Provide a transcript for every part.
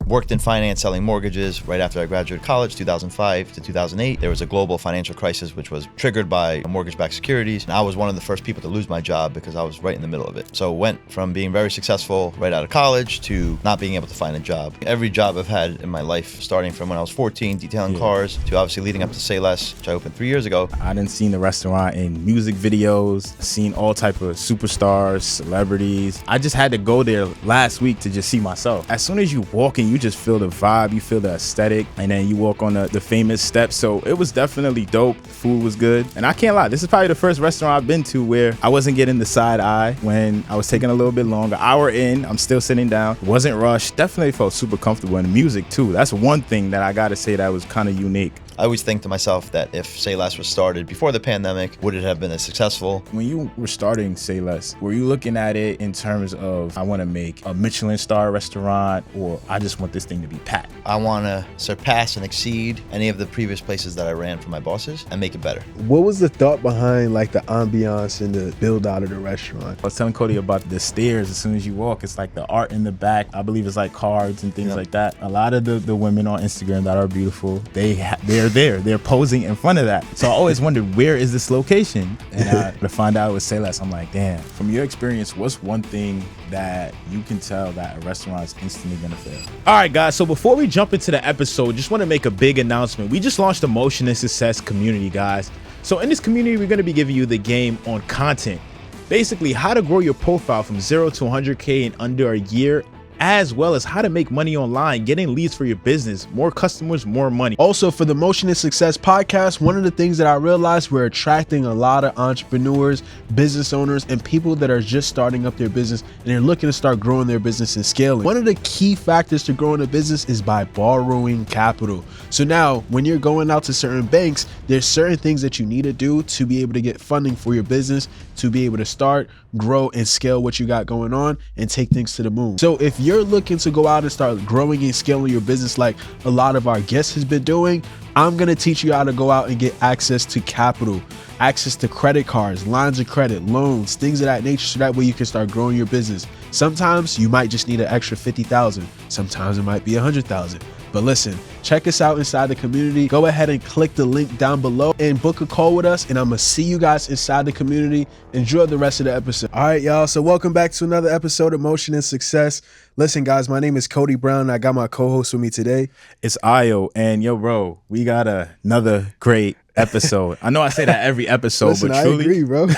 Worked in finance, selling mortgages right after I graduated college, 2005 to 2008. There was a global financial crisis which was triggered by mortgage-backed securities. And I was one of the first people to lose my job because I was right in the middle of it. So went from being very successful right out of college to not being able to find a job. Every job I've had in my life, starting from when I was 14, detailing cars, to obviously leading up to Sei Less, which I opened 3 years ago. I done seen the restaurant in music videos, seen all type of superstars, celebrities. I just had to go there last week to just see myself. As soon as you walk in, you just feel the vibe, you feel the aesthetic, and then you walk on the famous steps. So it was definitely dope. The food was good. And I can't lie, this is probably the first restaurant I've been to where I wasn't getting the side eye when I was taking a little bit longer. Hour in, I'm still sitting down. Wasn't rushed. Definitely felt super comfortable. And the music too. That's one thing that I gotta say that was kind of unique. I always think to myself that if Sei Less was started before the pandemic, would it have been as successful? When you were starting Sei Less, were you looking at it in terms of, I want to make a Michelin star restaurant, or I just want this thing to be packed? I want to surpass and exceed any of the previous places that I ran for my bosses and make it better. What was the thought behind like the ambiance and the build out of the restaurant? I was telling Cody about the stairs. As soon as you walk, it's like the art in the back. I believe it's like cards and things like that. A lot of the women on Instagram that are beautiful, they're there. They're posing in front of that. So I always wondered, where is this location? And to find out it was Sei Less, I'm like, damn. From your experience, what's one thing that you can tell that a restaurant is instantly gonna fail? All right, guys. So before we jump into the episode, just want to make a big announcement. We just launched a Motion and Success community, guys. So in this community, we're gonna be giving you the game on content. Basically, how to grow your profile from 0 to 100K in under a year, as well as how to make money online, getting leads for your business, more customers, more money. Also, for the Motion and Success podcast, one of the things that I realized, we're attracting a lot of entrepreneurs, business owners, and people that are just starting up their business and they're looking to start growing their business and scaling. One of the key factors to growing a business is by borrowing capital. So now when you're going out to certain banks, there's certain things that you need to do to be able to get funding for your business, to be able to start, grow, and scale what you got going on and take things to the moon. So if you're looking to go out and start growing and scaling your business like a lot of our guests has been doing, I'm going to teach you how to go out and get access to capital, access to credit cards, lines of credit, loans, things of that nature, so that way you can start growing your business. Sometimes you might just need an extra 50,000. Sometimes it might be 100,000. But listen, check us out inside the community. Go ahead and click the link down below and book a call with us. And I'm going to see you guys inside the community. Enjoy the rest of the episode. All right, y'all. So welcome back to another episode of Motion and Success. Listen, guys, my name is Cody Brown. And I got my co-host with me today. It's Ayo. And yo, bro, we got another great episode. I know I say that every episode, Listen, but truly, I agree, bro.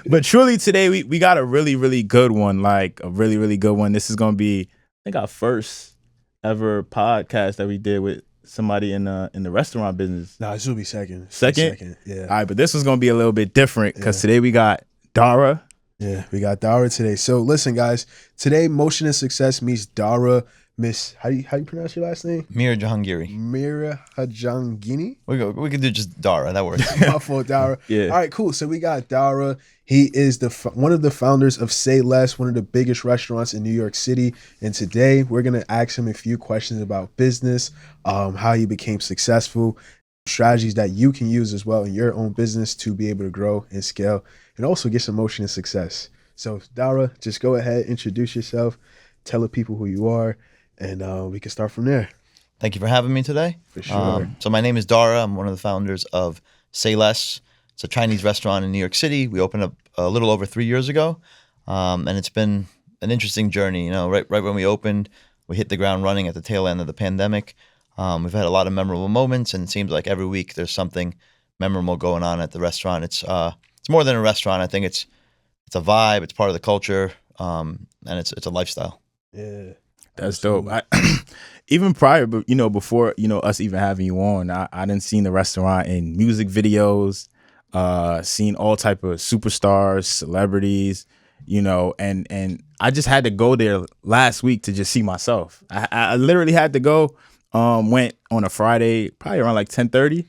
but truly today we got a really, really good one. Like a really, really good one. This is going to be, I think, our first ever podcast that we did with somebody in the restaurant business. Nah, this will be second. Second? Yeah. All right, but this was going to be a little bit different because today we got Dara. Yeah, we got Dara today. So listen, guys, today Motion and Success meets Dara Miss, how do you pronounce your last name? Mirjahangiry. Mirjahangiry? We could do just Dara. That works. My fault, Dara. Yeah. All right, cool. So we got Dara. He is one of the founders of Sei Less, one of the biggest restaurants in New York City. And today we're going to ask him a few questions about business, how he became successful, strategies that you can use as well in your own business to be able to grow and scale and also get some motion and success. So Dara, just go ahead, introduce yourself, tell the people who you are, and we can start from there. Thank you for having me today. For sure. So my name is Dara. I'm one of the founders of Sei Less. It's a Chinese restaurant in New York City. We opened up a little over 3 years ago, and it's been an interesting journey. You know, right when we opened, we hit the ground running at the tail end of the pandemic. We've had a lot of memorable moments, and it seems like every week there's something memorable going on at the restaurant. It's more than a restaurant. I think it's a vibe. It's part of the culture, and it's a lifestyle. Yeah. That's dope. Even prior, but before us even having you on, I didn't seen the restaurant in music videos, seen all type of superstars, celebrities, and I just had to go there last week to just see myself. I literally had to go. Went on a Friday, probably around like 10:30,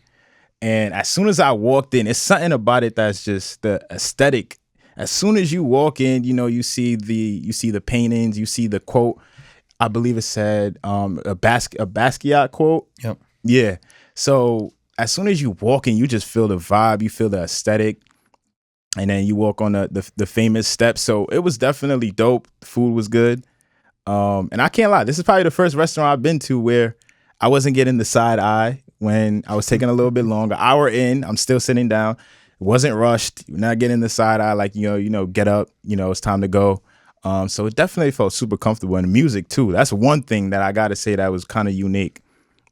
and as soon as I walked in, it's something about it that's just the aesthetic. As soon as you walk in, you see the paintings, you see the quote. I believe it said a Basquiat quote. Yep. Yeah. So as soon as you walk in, you just feel the vibe, you feel the aesthetic, and then you walk on the famous steps. So it was definitely dope. The food was good. And I can't lie, this is probably the first restaurant I've been to where I wasn't getting the side eye when I was taking a little bit longer. Hour in, I'm still sitting down. It wasn't rushed. Not getting the side eye like, get up, it's time to go. So it definitely felt super comfortable. And the music too. That's one thing that I gotta say that was kind of unique.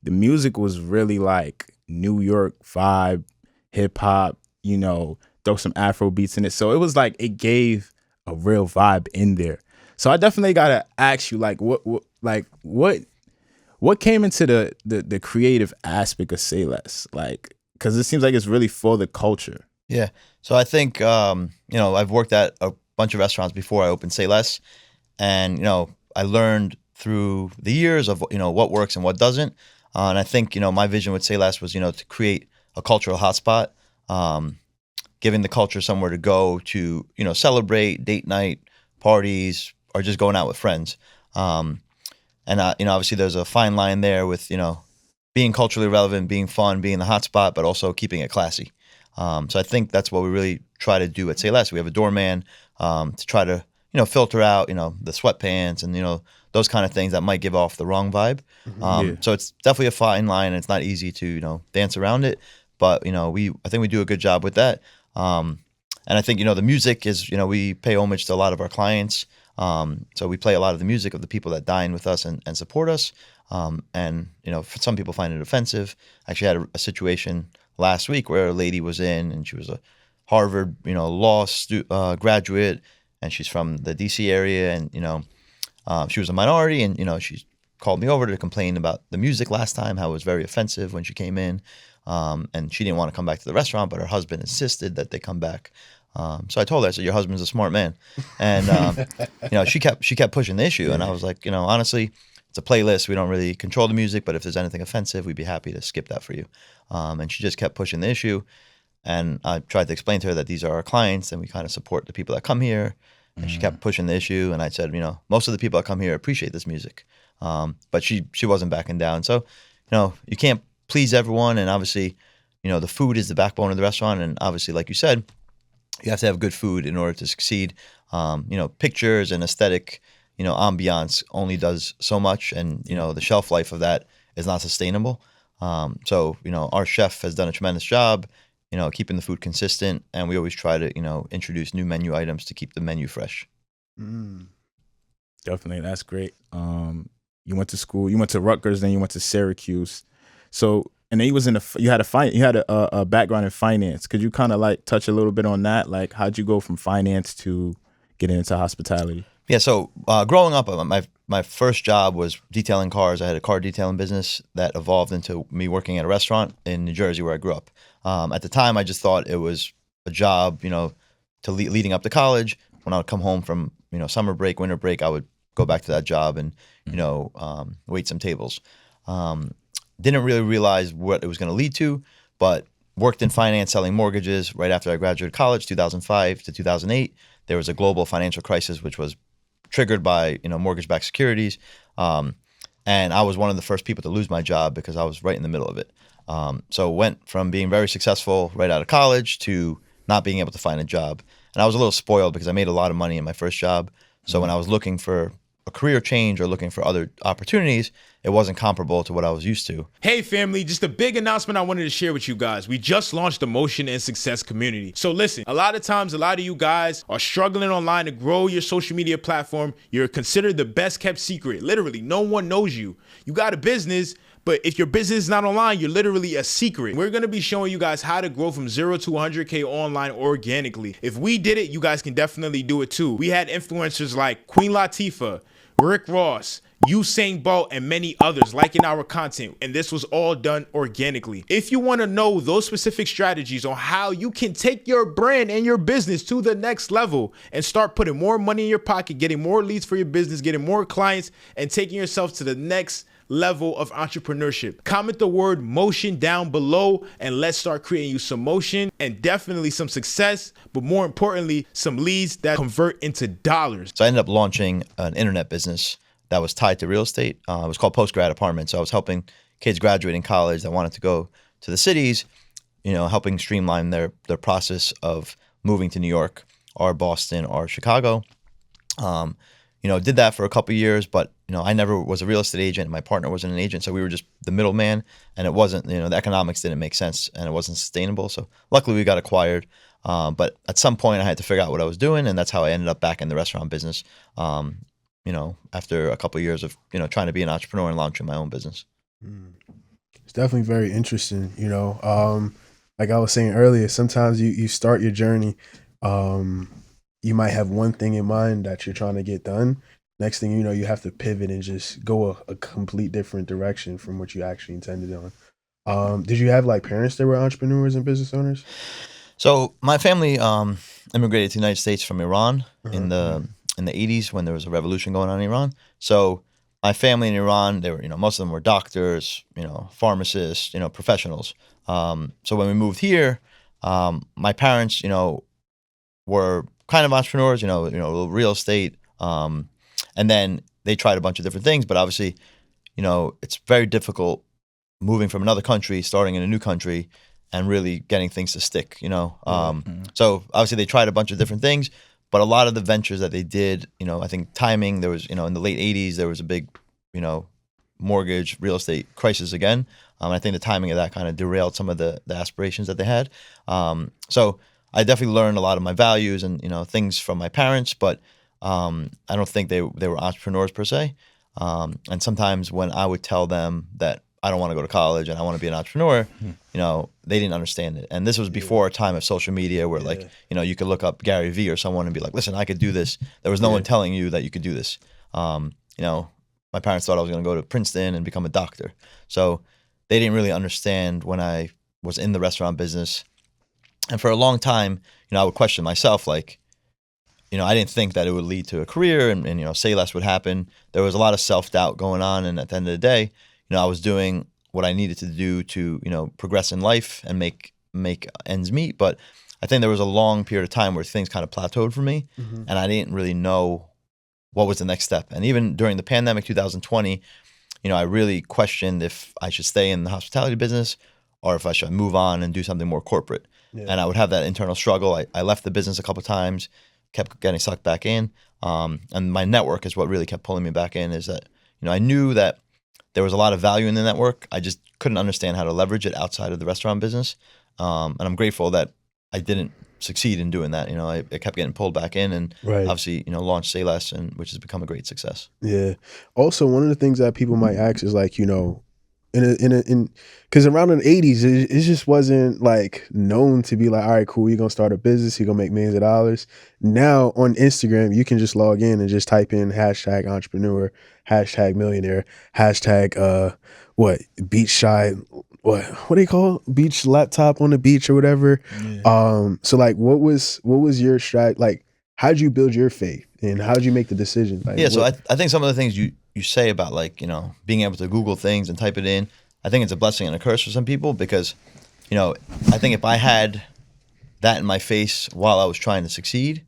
The music was really like New York vibe, hip hop, throw some Afro beats in it. So it was like it gave a real vibe in there. So I definitely gotta ask you, like, what came into the creative aspect of Say Less? Like, because it seems like it's really for the culture. Yeah. So I think I've worked at a bunch of restaurants before I opened Say Less, and I learned through the years of what works and what doesn't. And I think my vision with Say Less was to create a cultural hotspot, giving the culture somewhere to go to celebrate, date night, parties, or just going out with friends. And obviously there's a fine line there with being culturally relevant, being fun, being the hotspot, but also keeping it classy. So I think that's what we really try to do at Say Less. We have a doorman to try to filter out the sweatpants and those kind of things that might give off the wrong vibe. So it's definitely a fine line, and it's not easy to dance around it. But I think we do a good job with that. And I think the music is we pay homage to a lot of our clients. So we play a lot of the music of the people that dine with us and support us. And some people find it offensive. I actually had a situation last week where a lady was in, and she was a Harvard law graduate, and she's from the DC area, and she was a minority, and she called me over to complain about the music last time, how it was very offensive when she came in, and she didn't want to come back to the restaurant, but her husband insisted that they come back. So I told her, I said, your husband's a smart man. And, she kept pushing the issue. And I was like, honestly, it's a playlist. We don't really control the music, but if there's anything offensive, we'd be happy to skip that for you. And she just kept pushing the issue. And I tried to explain to her that these are our clients and we kind of support the people that come here. And she kept pushing the issue. And I said, most of the people that come here appreciate this music. But she wasn't backing down. So, you can't please everyone. And obviously, the food is the backbone of the restaurant. And obviously, like you said, you have to have good food in order to succeed. Pictures and aesthetic, ambiance only does so much, and the shelf life of that is not sustainable. So our chef has done a tremendous job, keeping the food consistent, and we always try to introduce new menu items to keep the menu fresh. Definitely, that's great. You went to school, you went to Rutgers, then you went to Syracuse. So. And then you had a background in finance. Could you kind of like touch a little bit on that? Like, how'd you go from finance to getting into hospitality? Yeah. So growing up, my first job was detailing cars. I had a car detailing business that evolved into me working at a restaurant in New Jersey where I grew up. At the time, I just thought it was a job, to leading up to college. When I would come home from summer break, winter break, I would go back to that job and wait some tables. Didn't really realize what it was going to lead to, but worked in finance selling mortgages right after I graduated college, 2005 to 2008. There was a global financial crisis, which was triggered by mortgage-backed securities. And I was one of the first people to lose my job because I was right in the middle of it. So went from being very successful right out of college to not being able to find a job. And I was a little spoiled because I made a lot of money in my first job. So when I was looking for a career change or looking for other opportunities, it wasn't comparable to what I was used to. Hey family, just a big announcement I wanted to share with you guys. We just launched the Motion and Success community. So listen, a lot of times, a lot of you guys are struggling online to grow your social media platform. You're considered the best kept secret. Literally, no one knows you. You got a business, but if your business is not online, you're literally a secret. We're gonna be showing you guys how to grow from 0 to 100K online organically. If we did it, you guys can definitely do it too. We had influencers like Queen Latifah, Rick Ross, Usain Bolt, and many others liking our content, and this was all done organically. If you want to know those specific strategies on how you can take your brand and your business to the next level and start putting more money in your pocket, getting more leads for your business, getting more clients, and taking yourself to the next level of entrepreneurship, comment the word motion down below, and let's start creating you some motion and definitely some success, but more importantly, some leads that convert into dollars. So I ended up launching an internet business that was tied to real estate. It was called Post Grad Apartment. So I was helping kids graduating college that wanted to go to the cities, helping streamline their process of moving to New York or Boston or Chicago. did that for a couple of years, but I never was a real estate agent. My partner wasn't an agent, so we were just the middleman, and it wasn't, the economics didn't make sense, and it wasn't sustainable. So luckily we got acquired, but at some point I had to figure out what I was doing, and that's how I ended up back in the restaurant business. After a couple of years of trying to be an entrepreneur and launching my own business. It's definitely very interesting. Like I was saying earlier, sometimes you start your journey. You might have one thing in mind that you're trying to get done. Next thing you know, you have to pivot and just go a complete different direction from what you actually intended on. Did you have like parents that were entrepreneurs and business owners? So my family immigrated to the United States from Iran in the 80s when there was a revolution going on in Iran. So my family in Iran, they were, most of them were doctors, pharmacists, professionals. So when we moved here, my parents, were kind of entrepreneurs, real estate. And then they tried a bunch of different things, but obviously, it's very difficult moving from another country, starting in a new country, and really getting things to stick, So obviously they tried a bunch of different things, but a lot of the ventures that they did, I think timing, there was, in the late 80s, there was a big, mortgage real estate crisis again. I think the timing of that kind of derailed some of the aspirations that they had. So I definitely learned a lot of my values and, things from my parents, but I don't think they were entrepreneurs per se. And sometimes when I would tell them that I don't want to go to college and I want to be an entrepreneur, they didn't understand it. And this was before a time of social media where like, you could look up Gary Vee or someone and be like, listen, I could do this. There was no one telling you that you could do this. My parents thought I was going to go to Princeton and become a doctor. So they didn't really understand when I was in the restaurant business. And for a long time, I would question myself, like, I didn't think that it would lead to a career and Sei Less would happen. There was a lot of self-doubt going on. And at the end of the day, I was doing what I needed to do to, progress in life and make ends meet. But I think there was a long period of time where things kind of plateaued for me, and I didn't really know what was the next step. And even during the pandemic, 2020, I really questioned if I should stay in the hospitality business or if I should move on and do something more corporate. Yeah. And I would have that internal struggle. I left the business a couple of times, kept getting sucked back in. And my network is what really kept pulling me back in, is that, I knew that there was a lot of value in the network. I just couldn't understand how to leverage it outside of the restaurant business. And I'm grateful that I didn't succeed in doing that. I kept getting pulled back in and obviously, launched Sei Less, and which has become a great success. Yeah. Also, one of the things that people might ask is like, because around in the 80s, it just wasn't like known to be like, all right, cool, you're going to start a business, you're going to make millions of dollars. Now on Instagram, you can just log in and just type in hashtag entrepreneur, hashtag millionaire, hashtag, beach shy, what do you call it? Beach laptop on the beach or whatever. Yeah. So like, what was your strat? Like, how'd you build your faith and how'd you make the decision? Like, yeah. So I think some of the things you say about like, being able to Google things and type it in, I think it's a blessing and a curse for some people because, I think if I had that in my face while I was trying to succeed,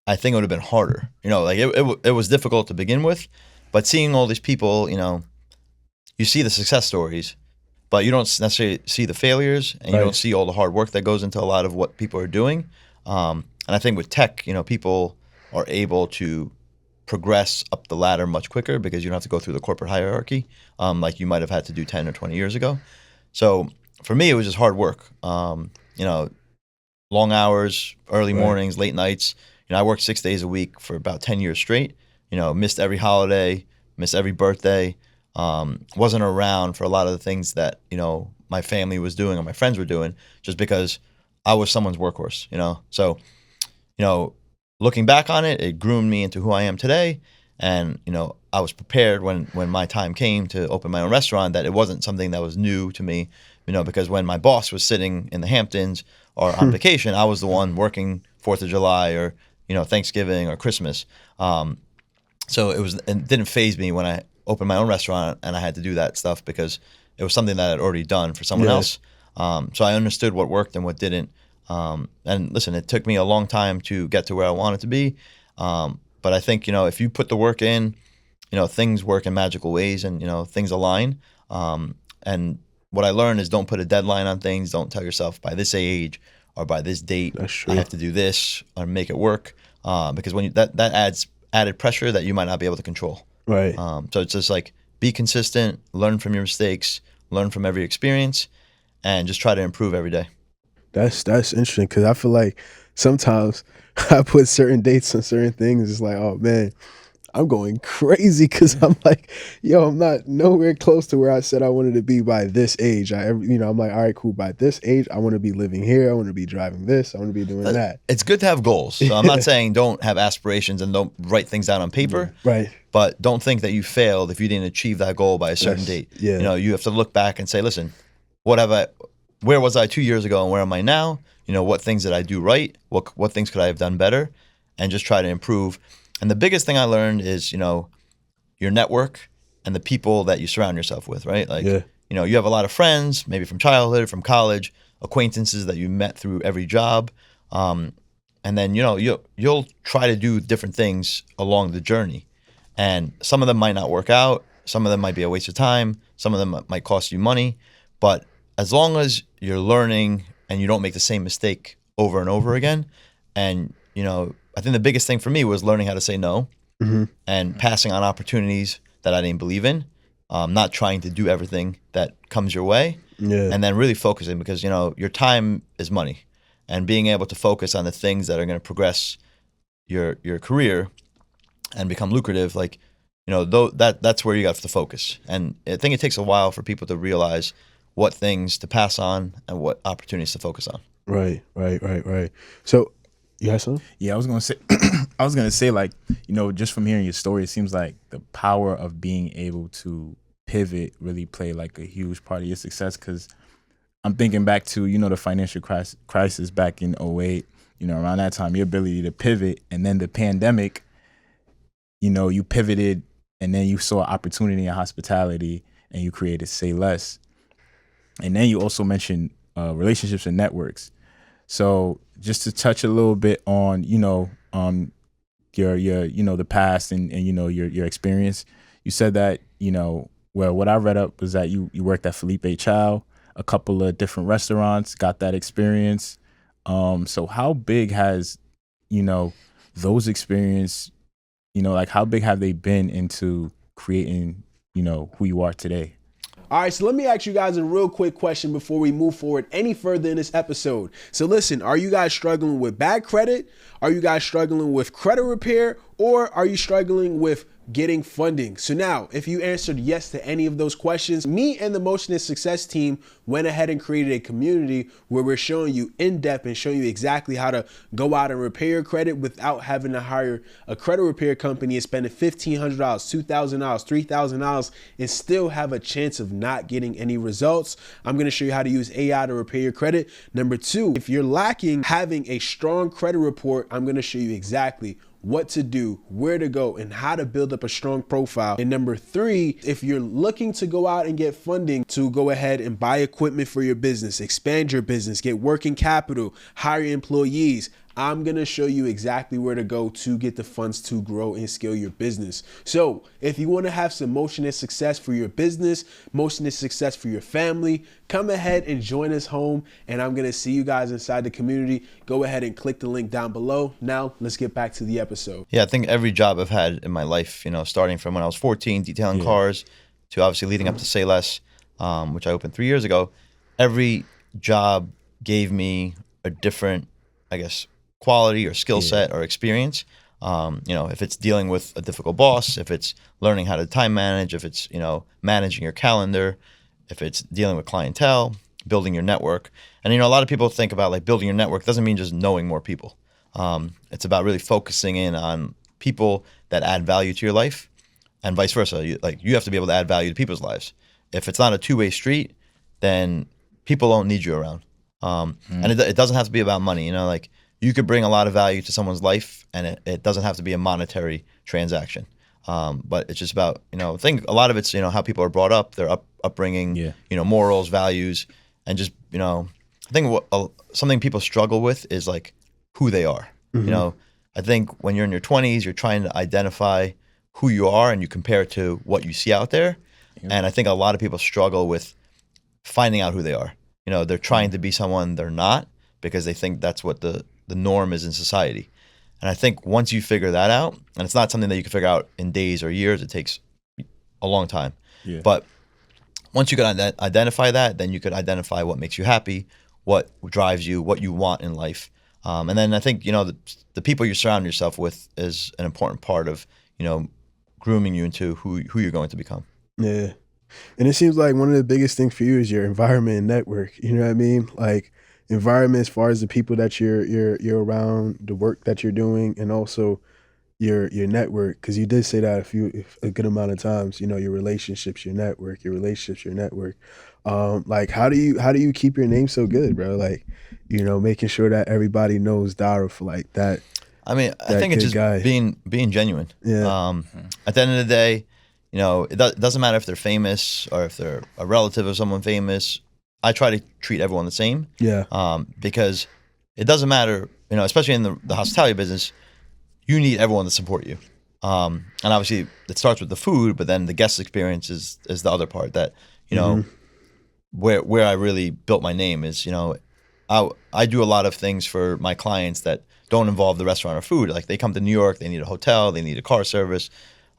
I think it would have been harder. Like it was difficult to begin with, but seeing all these people, you see the success stories, but you don't necessarily see the failures, and you don't see all the hard work that goes into a lot of what people are doing. And I think with tech, people are able to progress up the ladder much quicker because you don't have to go through the corporate hierarchy like you might have had to do 10 or 20 years ago. So for me, it was just hard work. Long hours, early mornings, late nights. I worked 6 days a week for about 10 years straight. Missed every holiday, missed every birthday. Wasn't around for a lot of the things that my family was doing or my friends were doing, just because I was someone's workhorse. So looking back on it, it groomed me into who I am today. And I was prepared when my time came to open my own restaurant that it wasn't something that was new to me. Because when my boss was sitting in the Hamptons or on vacation, I was the one working 4th of July or Thanksgiving or Christmas. So it didn't faze me when I opened my own restaurant and I had to do that stuff because it was something that I'd already done for someone else. So I understood what worked and what didn't. And listen, it took me a long time to get to where I wanted to be. But I think, if you put the work in, things work in magical ways and, things align. And what I learned is don't put a deadline on things. Don't tell yourself by this age or by this date, I have to do this or make it work. Because when that adds added pressure that you might not be able to control. Right. So it's just like be consistent, learn from your mistakes, learn from every experience, and just try to improve every day. That's interesting because I feel like sometimes I put certain dates on certain things. It's like, oh man, I'm going crazy because I'm like, yo, I'm not nowhere close to where I said I wanted to be by this age. I'm like, all right, cool. By this age, I want to be living here. I want to be driving this. I want to be doing that. It's good to have goals. So I'm not saying don't have aspirations and don't write things down on paper. Right. But don't think that you failed if you didn't achieve that goal by a certain date. Yeah. You know, you have to look back and say, listen, where was I 2 years ago and where am I now? You know, what things did I do right? What things could I have done better? And just try to improve. And the biggest thing I learned is, you know, your network and the people that you surround yourself with, right? Like, you know, you have a lot of friends, maybe from childhood, from college, acquaintances that you met through every job. And then, you know, you'll try to do different things along the journey. And some of them might not work out. Some of them might be a waste of time. Some of them might cost you money. But as long as you're learning and you don't make the same mistake over and over again, and, you know, I think the biggest thing for me was learning how to say no and passing on opportunities that I didn't believe in, not trying to do everything that comes your way, and then really focusing because, you know, your time is money, and being able to focus on the things that are going to progress your career and become lucrative, like, you know, that's where you have to focus. And I think it takes a while for people to realize what things to pass on and what opportunities to focus on. Right. So you have something? Yeah, I was gonna say, like, you know, just from hearing your story, it seems like the power of being able to pivot really played like a huge part of your success. Because I'm thinking back to, you know, the financial crisis back in '08. You know, around that time, your ability to pivot, and then the pandemic. You know, you pivoted, and then you saw opportunity in hospitality, and you created Sei Less. And then you also mentioned relationships and networks. So just to touch a little bit on, you know, your you know, the past and you know, your experience. You said that, you know, well, what I read up was that you worked at Felipe Chow, a couple of different restaurants, got that experience. So how big has, you know, those experience, you know, like how big have they been into creating, you know, who you are today? All right, so let me ask you guys a real quick question before we move forward any further in this episode. So listen, are you guys struggling with bad credit? Are you guys struggling with credit repair? Or are you struggling with getting funding? So now, if you answered yes to any of those questions, me and the Motion and Success team went ahead and created a community where we're showing you in depth and showing you exactly how to go out and repair your credit without having to hire a credit repair company and spending $1,500, $2,000, $3,000 and still have a chance of not getting any results. I'm going to show you how to use AI to repair your credit. Number two, if you're lacking having a strong credit report, I'm going to show you exactly what to do, where to go, and how to build up a strong profile. And number three, if you're looking to go out and get funding to go ahead and buy equipment for your business, expand your business, get working capital, hire employees, I'm going to show you exactly where to go to get the funds to grow and scale your business. So if you want to have some motion and success for your business, motion and success for your family, come ahead and join us home. And I'm going to see you guys inside the community. Go ahead and click the link down below. Now let's get back to the episode. Yeah, I think every job I've had in my life, you know, starting from when I was 14, detailing cars, to obviously leading up to Sei Less, which I opened 3 years ago, every job gave me a different, I guess, quality or skill set or experience. You know, if it's dealing with a difficult boss, if it's learning how to time manage, if it's, you know, managing your calendar, if it's dealing with clientele, building your network. And, you know, a lot of people think about like building your network doesn't mean just knowing more people. It's about really focusing in on people that add value to your life and vice versa. You have to be able to add value to people's lives. If it's not a two-way street, then people don't need you around. And it doesn't have to be about money, you know, like you could bring a lot of value to someone's life and it doesn't have to be a monetary transaction. But it's just about, you know, I think a lot of it's, you know, how people are brought up, their upbringing, you know, morals, values, and just, you know, I think something people struggle with is like who they are. You know, I think when you're in your 20s, you're trying to identify who you are and you compare it to what you see out there. And I think a lot of people struggle with finding out who they are. You know, they're trying to be someone they're not because they think that's what the norm is in society. And I think once you figure that out, and it's not something that you can figure out in days or years, it takes a long time. Yeah. But once you can identify that, then you could identify what makes you happy, what drives you, what you want in life. And then I think, the people you surround yourself with is an important part of, grooming you into who you're going to become. Yeah. And it seems like one of the biggest things for you is your environment and network. You know what I mean? Like environment as far as the people that you're around, the work that you're doing, and also your network. Because you did say that a good amount of times. Your relationships, your network, your relationships, your network. Like how do you keep your name so good, bro? Like, making sure that everybody knows Dara for like that. I mean, I think it's just guy. being genuine. Yeah. At the end of the day, it doesn't matter if they're famous or if they're a relative of someone famous. I try to treat everyone the same. Yeah. Because it doesn't matter, especially in the hospitality business, you need everyone to support you. And obviously it starts with the food, but then the guest experience is the other part that, where I really built my name is, I do a lot of things for my clients that don't involve the restaurant or food. Like they come to New York, they need a hotel, they need a car service.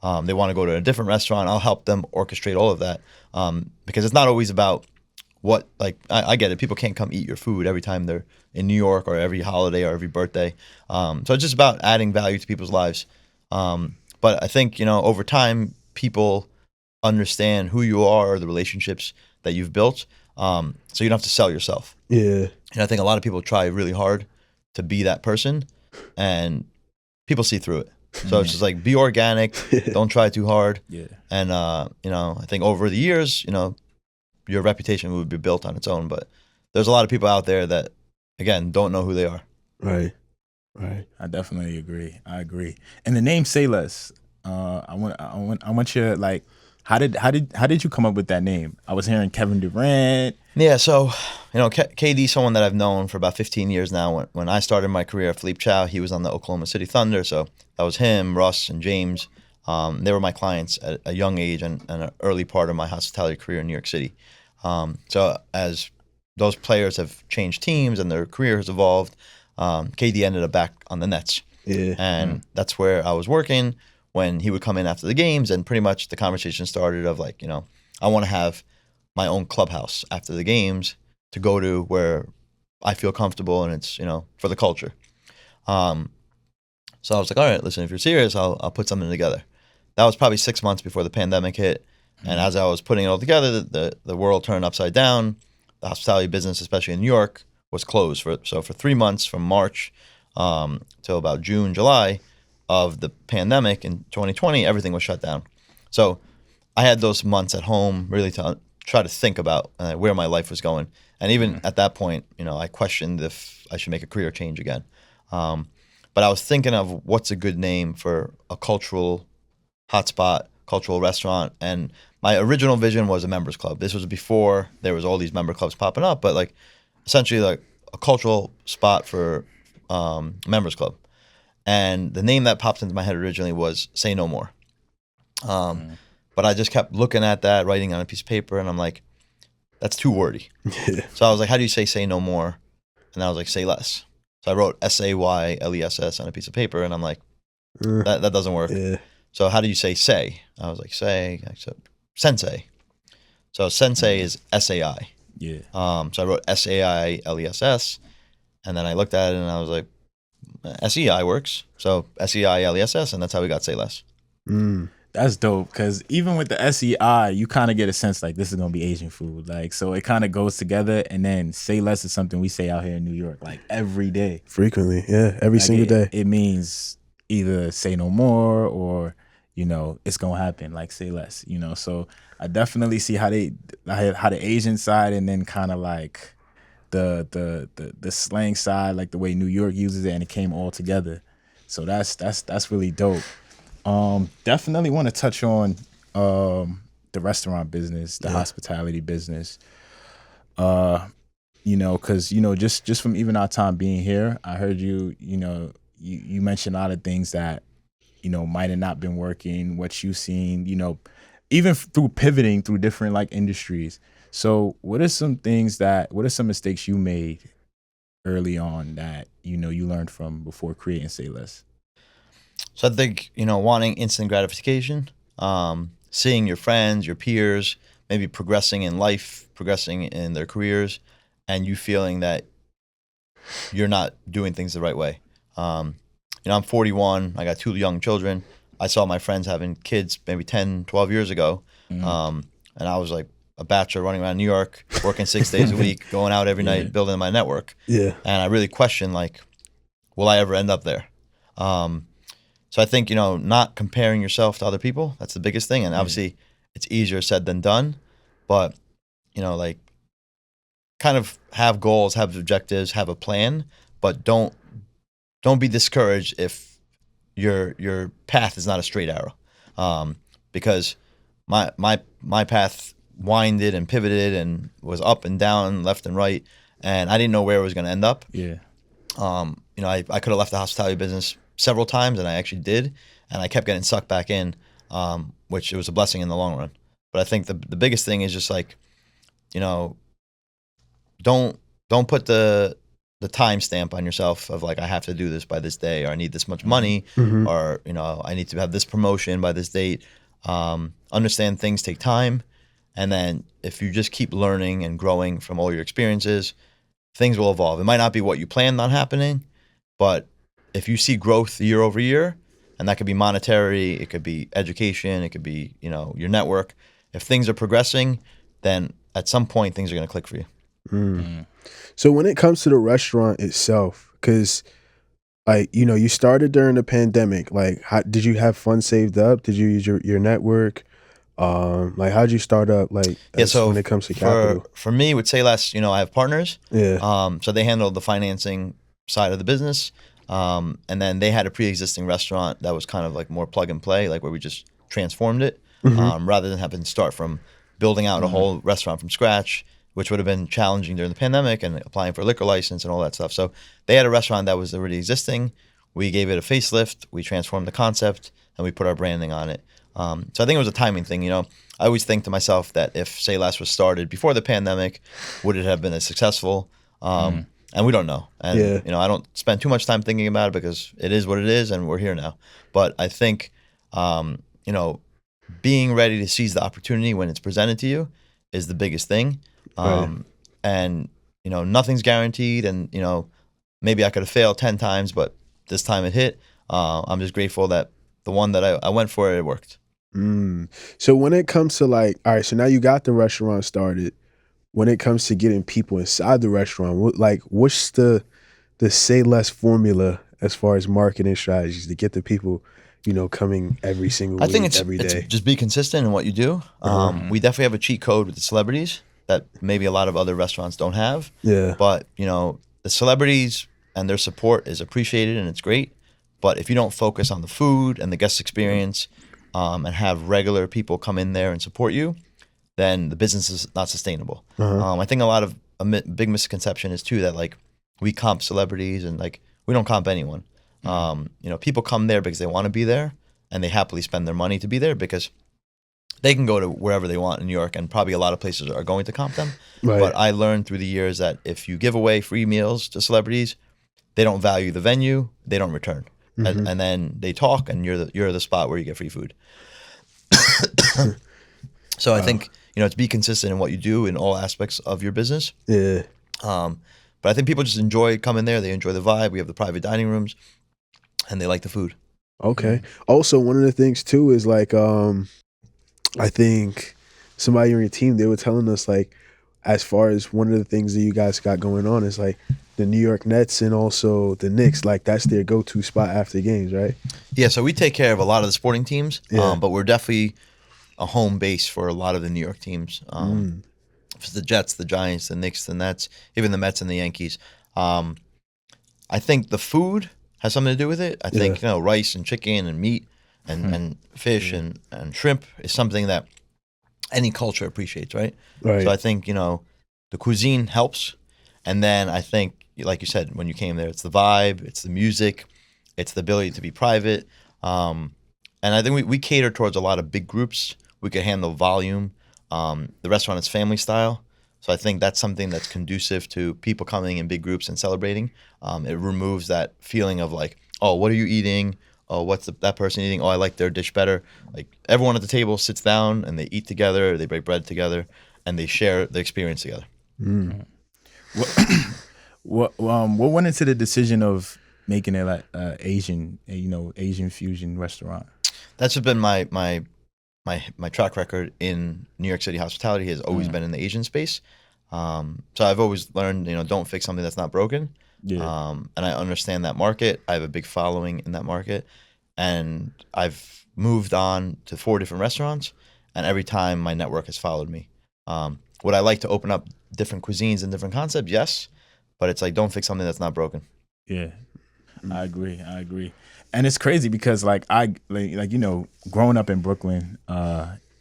They want to go to a different restaurant. I'll help them orchestrate all of that because it's not always about what, like, I get it. People can't come eat your food every time they're in New York or every holiday or every birthday. So it's just about adding value to people's lives. But I think, over time, people understand who you are or the relationships that you've built. So you don't have to sell yourself. Yeah. And I think a lot of people try really hard to be that person and people see through it. So it's just like, be organic, don't try too hard. Yeah. And, I think over the years, your reputation would be built on its own. But there's a lot of people out there that, again, don't know who they are. Right. I definitely agree. I agree. And the name Sei Less, I want you, like, how did you come up with that name? I was hearing Kevin Durant. Yeah, so, KD, someone that I've known for about 15 years now. When I started my career at Philippe Chow, he was on the Oklahoma City Thunder. So that was him, Russ, and James. They were my clients at a young age and an early part of my hospitality career in New York City. So as those players have changed teams and their career has evolved, KD ended up back on the Nets. Yeah. And that's where I was working when he would come in after the games, and pretty much the conversation started of like, I want to have my own clubhouse after the games to go to where I feel comfortable and it's, for the culture. So I was like, all right, listen, if you're serious, I'll put something together. That was probably 6 months before the pandemic hit. And as I was putting it all together, the world turned upside down. The hospitality business, especially in New York, was closed. For 3 months from March till about June, July of the pandemic in 2020, everything was shut down. So I had those months at home really to try to think about where my life was going. And even at that point, I questioned if I should make a career change again. But I was thinking of what's a good name for a cultural hotspot, cultural restaurant. And my original vision was a members club. This was before there was all these member clubs popping up, but like essentially like a cultural spot for members club. And the name that popped into my head originally was Say No More. But I just kept looking at that, writing on a piece of paper, and I'm like, that's too wordy. So I was like, how do you say no more? And I was like, say less. So I wrote SAYLESS on a piece of paper, and I'm like, that doesn't work. Yeah. So how do you say? I was like, sensei. So sensei is SAI. Yeah. So I wrote SAILESS, and then I looked at it and I was like, SEI works. So SEILESS, and that's how we got Say Less. That's dope, because even with the SEI, you kind of get a sense like this is going to be Asian food. Like, so it kind of goes together. And then Say Less is something we say out here in New York, like every day. Frequently, yeah, every single day. It means either say no more or, it's going to happen, like say less, So I definitely see how the Asian side and then kind of like the slang side, like the way New York uses it, and it came all together. So that's really dope. Definitely want to touch on the restaurant business, the hospitality business. Because just from even our time being here, I heard you mentioned a lot of things that might have not been working. What you've seen, even through pivoting through different like industries. So what are some mistakes you made early on that you learned from before creating Say Less? So I think, wanting instant gratification, seeing your friends, your peers, maybe progressing in life, progressing in their careers, and you feeling that you're not doing things the right way. I'm 41. I got 2 young children. I saw my friends having kids maybe 10, 12 years ago. And I was like a bachelor running around New York, working 6 days a week, going out every night, building my network. Yeah. And I really questioned, like, will I ever end up there? So I think, not comparing yourself to other people, that's the biggest thing. And obviously it's easier said than done, but, like, kind of have goals, have objectives, have a plan, but don't be discouraged if your path is not a straight arrow. Because my path winded and pivoted and was up and down, left and right, and I didn't know where it was going to end up. Yeah. I could have left the hospitality business several times, and I actually did, and I kept getting sucked back in, which it was a blessing in the long run. But I think the biggest thing is just like, don't put the time stamp on yourself of like, I have to do this by this day, or I need this much money, or I need to have this promotion by this date. Understand things take time, and then if you just keep learning and growing from all your experiences, things will evolve. It might not be what you planned on happening, but if you see growth year over year, and that could be monetary, it could be education, it could be your network. If things are progressing, then at some point things are going to click for you. So when it comes to the restaurant itself, because like you started during the pandemic, like did you have funds saved up? Did you use your network? Like how'd you start up? Like so when it comes to capital, for me with Sei Less, I have partners. Yeah. So they handled the financing side of the business, and then they had a pre-existing restaurant that was kind of like more plug and play, like where we just transformed it, rather than having to start from building out a whole restaurant from scratch, which would have been challenging during the pandemic and applying for a liquor license and all that stuff. So they had a restaurant that was already existing. We gave it a facelift. We transformed the concept, and we put our branding on it. So I think it was a timing thing. I always think to myself that if Sei Less was started before the pandemic, would it have been as successful? And we don't know. And, I don't spend too much time thinking about it because it is what it is, and we're here now. But I think, being ready to seize the opportunity when it's presented to you is the biggest thing. And nothing's guaranteed, and maybe I could have failed 10 times, but this time it hit. I'm just grateful that the one that I went for, it worked. So when it comes to like, all right, so now you got the restaurant started. When it comes to getting people inside the restaurant, what's the Sei Less formula as far as marketing strategies to get the people coming every single week, I think every day? it's just be consistent in what you do. We definitely have a cheat code with the celebrities that maybe a lot of other restaurants don't have. Yeah. But, the celebrities and their support is appreciated, and it's great. But if you don't focus on the food and the guest experience, and have regular people come in there and support you, then the business is not sustainable. I think a lot of a big misconception is too that like we comp celebrities, and like we don't comp anyone. People come there because they want to be there, and they happily spend their money to be there because they can go to wherever they want in New York, and probably a lot of places are going to comp them. Right. But I learned through the years that if you give away free meals to celebrities, they don't value the venue, they don't return. And then they talk, and you're the spot where you get free food. So I think to be consistent in what you do in all aspects of your business. Yeah. But I think people just enjoy coming there. They enjoy the vibe. We have the private dining rooms, and they like the food. Okay. Also, one of the things too is like, I think somebody on your team, they were telling us like, as far as one of the things that you guys got going on is like the New York Nets and also the Knicks, like that's their go-to spot after games, right? Yeah, so we take care of a lot of the sporting teams, Yeah. but we're definitely a home base for a lot of the New York teams. It's the Jets, the Giants, the Knicks, the Nets, even the Mets and the Yankees. I think the food has something to do with it. I think rice and chicken and meat and fish and shrimp is something that any culture appreciates, right? Right. So I think the cuisine helps, and then I think, like you said, when you came there, it's the vibe, it's the music, it's the ability to be private, and I think we cater towards a lot of big groups. We could handle volume. The restaurant is family style, so I think that's something that's conducive to people coming in big groups and celebrating. It removes that feeling of like, oh, what are you eating? oh, what's that person eating? Oh, I like their dish better. Like everyone at the table sits down and they eat together, they break bread together, and they share the experience together. What went into the decision of making it like Asian, Asian fusion restaurant? That's just been my track record in New York City hospitality has always been in the Asian space. So I've always learned, don't fix something that's not broken. Yeah. And I understand that market. I have a big following in that market, and I've moved on to 4 different restaurants, and every time my network has followed me. Would I like to open up different cuisines and different concepts? Yes, but it's like don't fix something that's not broken. Yeah, I agree. And it's crazy because like growing up in Brooklyn,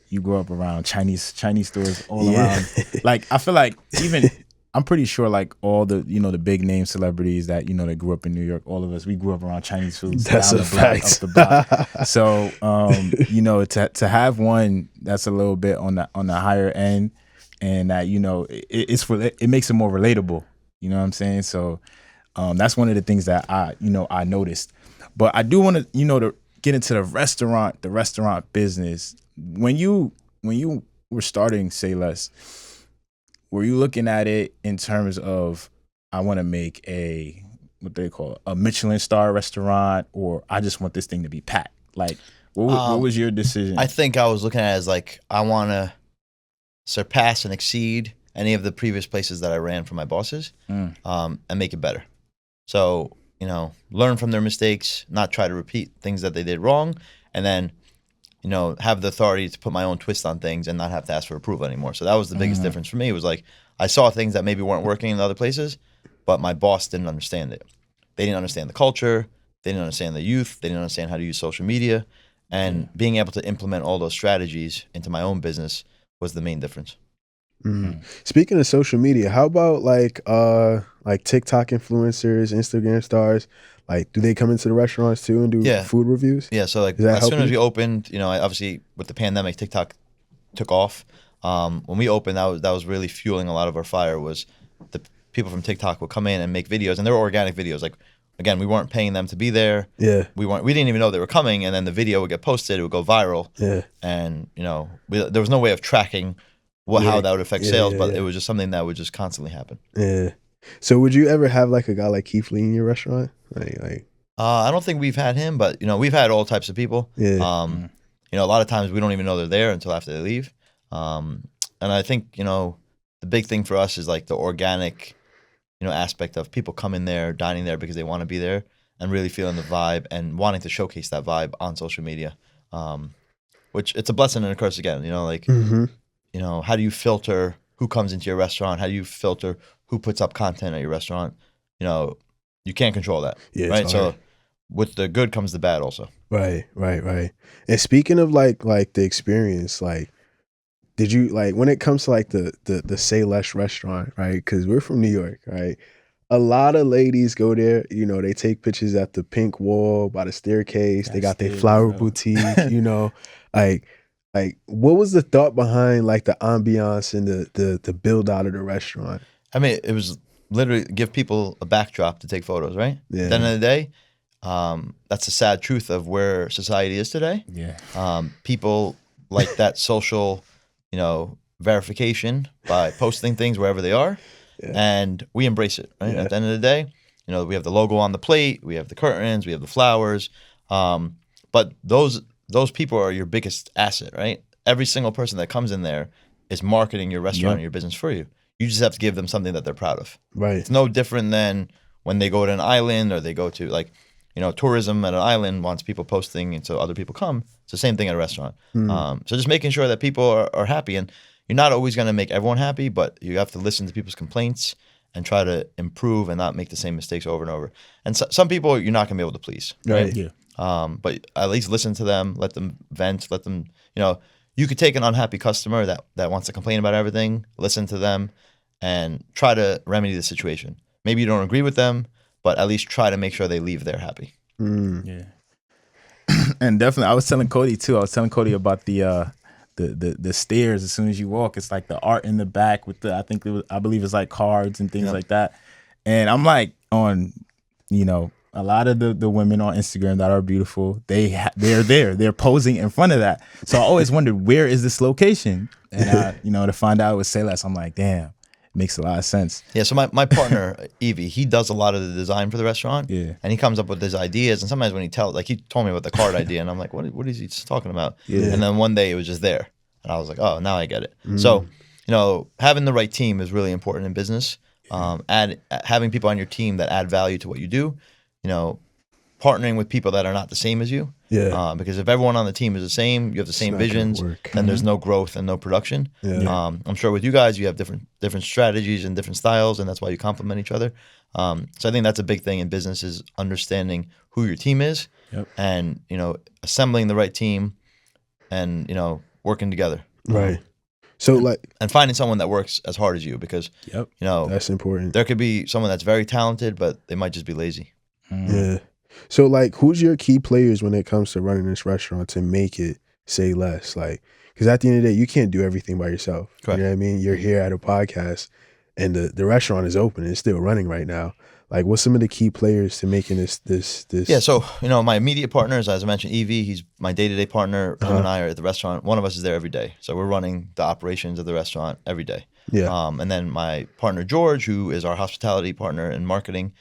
you grew up around Chinese stores all around. Like I feel like even I'm pretty sure like all the the big name celebrities that that grew up in New York, all of us, we grew up around Chinese foods. That's down a the block, fact. up the block. So to have one that's a little bit on the higher end, and that it makes it more relatable. You know what I'm saying? So that's one of the things that I noticed. But I do want to to get into the restaurant business. When you were starting Say Less, were you looking at it in terms of I want to make what they call a Michelin star restaurant, or I just want this thing to be packed? Like what was your decision? I think I was looking at it as like I want to surpass and exceed any of the previous places that I ran for my bosses, and make it better. So, learn from their mistakes, not try to repeat things that they did wrong, and then, have the authority to put my own twist on things and not have to ask for approval anymore. So that was the biggest difference for me. It was like I saw things that maybe weren't working in other places, but my boss didn't understand it. They didn't understand the culture. They didn't understand the youth. They didn't understand how to use social media. And being able to implement all those strategies into my own business was the main difference. Speaking of social media, how about like TikTok influencers, Instagram stars? Like, do they come into the restaurants too and do food reviews? Yeah, so like Does that as help soon as you? we opened, obviously with the pandemic, TikTok took off. When we opened, that was really fueling a lot of our fire. Was the people from TikTok would come in and make videos, and they were organic videos. Like again, we weren't paying them to be there. Yeah. We didn't even know they were coming, and then the video would get posted, it would go viral. Yeah. And there was no way of tracking how that would affect sales, but yeah. it was just something that would just constantly happen. Yeah. So would you ever have like a guy like Keith Lee in your restaurant? Like I don't think we've had him, but we've had all types of people. Yeah. A lot of times we don't even know they're there until after they leave. And I think the big thing for us is like the organic aspect of people coming there, dining there because they want to be there and really feeling the vibe and wanting to showcase that vibe on social media, which it's a blessing and a curse again. How do you filter who comes into your restaurant? How do you filter who puts up content at your restaurant? You can't control that, right? So with the good comes the bad also. Right. And speaking of like the experience, like, did you like when it comes to like the Say Less restaurant, right? Because we're from New York, right? A lot of ladies go there, they take pictures at the pink wall by the staircase. They got their flower boutique, like what was the thought behind like the ambiance and the build out of the restaurant? I mean, it was literally give people a backdrop to take photos, right? Yeah. At the end of the day, that's the sad truth of where society is today. Yeah. People like that social, verification by posting things wherever they are, and we embrace it. Right? At the end of the day, we have the logo on the plate, we have the curtains, we have the flowers, but those people are your biggest asset, right? Every single person that comes in there is marketing your restaurant and your business for you. You just have to give them something that they're proud of. Right. It's no different than when they go to an island or they go to tourism at an island wants people posting and so other people come. It's the same thing at a restaurant. So just making sure that people are happy, and you're not always going to make everyone happy, but you have to listen to people's complaints and try to improve and not make the same mistakes over and over. And some people you're not going to be able to please. Right. Yeah. But at least listen to them, let them vent, let them, you could take an unhappy customer that wants to complain about everything, listen to them, and try to remedy the situation. Maybe you don't agree with them, but at least try to make sure they leave there happy. Yeah. And definitely, I was telling Cody too. I was telling Cody about the stairs. As soon as you walk, it's like the art in the back with I believe it's like cards and things like that. And I'm like on, a lot of the women on Instagram that are beautiful, they're there. They're posing in front of that. So I always wondered, where is this location? And to find out it was Sei Less, I'm like, damn, it makes a lot of sense. Yeah, so my partner, Evie, he does a lot of the design for the restaurant. Yeah. And he comes up with his ideas. And sometimes when he told me about the card idea, and I'm like, what is he talking about? Yeah. And then one day it was just there. And I was like, oh, now I get it. So, having the right team is really important in business. Having people on your team that add value to what you do, partnering with people that are not the same as you. Yeah. Because if everyone on the team is the same, you have the same not gonna visions, work. then there's no growth and no production. Yeah. I'm sure with you guys, you have different strategies and different styles, and that's why you complement each other. So I think that's a big thing in business is understanding who your team is, and assembling the right team, and working together. Right. So and finding someone that works as hard as you, because that's important. there could be someone that's very talented, but they might just be lazy. Yeah. So who's your key players when it comes to running this restaurant to make it Sei Less? Because at the end of the day, you can't do everything by yourself. Correct. You know what I mean? You're here at a podcast, and the restaurant is open. It's still running right now. What's some of the key players to making this? Yeah, so my immediate partners, as I mentioned, Evie, he's my day-to-day partner. Him and I are at the restaurant. One of us is there every day, so we're running the operations of the restaurant every day. Yeah. And then my partner George, who is our hospitality partner in marketing,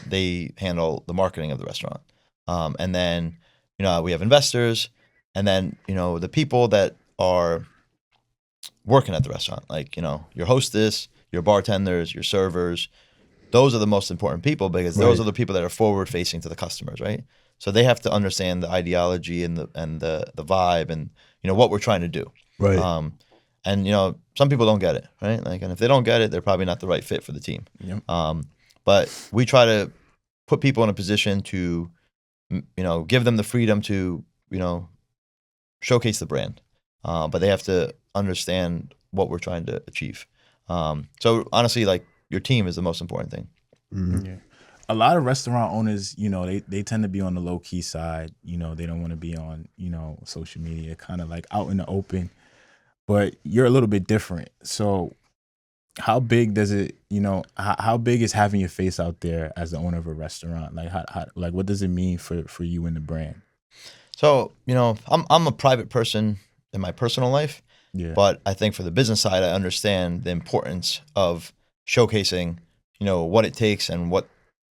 they handle the marketing of the restaurant. And then we have investors, and then the people that are working at the restaurant, your hostess, your bartenders, your servers. Those are the most important people, because those are the people that are forward facing to the customers, right? So they have to understand the ideology and the vibe and what we're trying to do. Right. And some people don't get it, right? And if they don't get it, they're probably not the right fit for the team. Yep. But we try to put people in a position to give them the freedom to showcase the brand, but they have to understand what we're trying to achieve. So honestly, your team is the most important thing. Mm-hmm. Yeah. A lot of restaurant owners, they tend to be on the low key side. They don't want to be on, social media, kind of out in the open. But you're a little bit different. So how big does it, how big is having your face out there as the owner of a restaurant? What does it mean for you and the brand? So, I'm a private person in my personal life, but I think for the business side, I understand the importance of showcasing, what it takes and what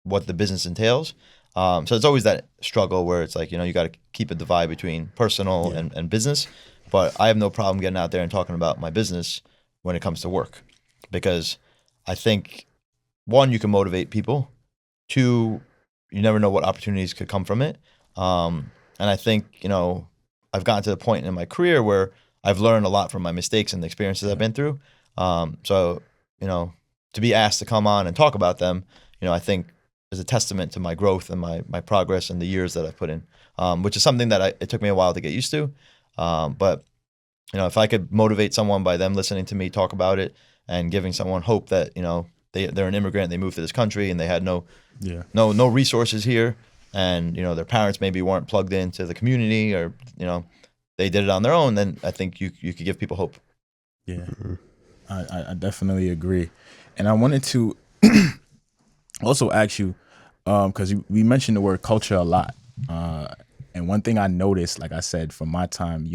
the business entails. So it's always that struggle where it's you got to keep a divide between personal and business. But I have no problem getting out there and talking about my business when it comes to work, because I think, one, you can motivate people. Two, you never know what opportunities could come from it. And I think, I've gotten to the point in my career where I've learned a lot from my mistakes and the experiences I've been through. So, to be asked to come on and talk about them, I think is a testament to my growth and my progress and the years that I've put in, which is something that it took me a while to get used to. But if I could motivate someone by them listening to me talk about it and giving someone hope that they're an immigrant, they moved to this country and they had no resources here, and their parents maybe weren't plugged into the community, or they did it on their own, then I think you could give people hope. Yeah, I definitely agree. And I wanted to also ask you, because we mentioned the word culture a lot. And one thing I noticed, like I said, from my time,